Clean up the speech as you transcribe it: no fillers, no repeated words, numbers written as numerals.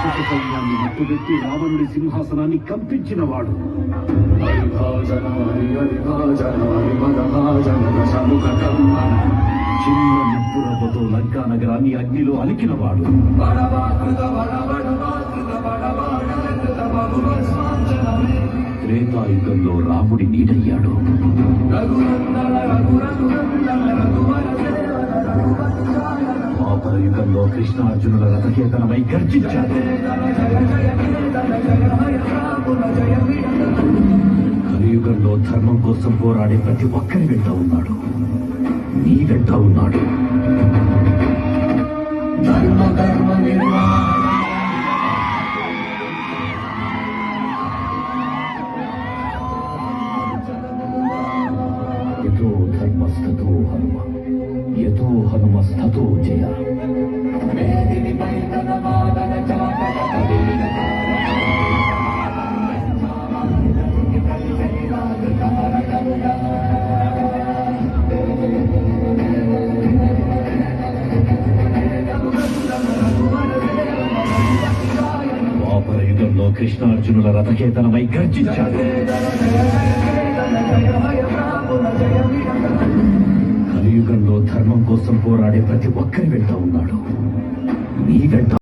రాక్షస సైన్యాన్ని మట్టుబెట్టి రావణుడి సింహాసనాన్ని కంపించినవాడు. చిన్న నిప్పురవ్వతో లంకా నగరాన్ని అగ్నిలో అలికినవాడు. త్రేతాయుగంలో రాముడి నీడయ్యాడు. ద్వాపరయుగంలో కృష్ణార్జునుల రథకేతనమై గర్జించాడు. కలియుగంలో ధర్మం కోసం పోరాడే ప్రతి ఒక్కరి వెంట ఉన్నాడు. నీ వెంట ఉన్నాడు. యతో ధర్మస్థతో హనుమ, యతో హనుమస్థతో జయ. ద్వాపరయుగంలో కృష్ణార్జునుల రథకేతనమై గర్జించాడు. కలియుగంలో ధర్మం కోసం పోరాడే ప్రతి ఒక్కరి వెంట ఉన్నాడు. నీ వెంట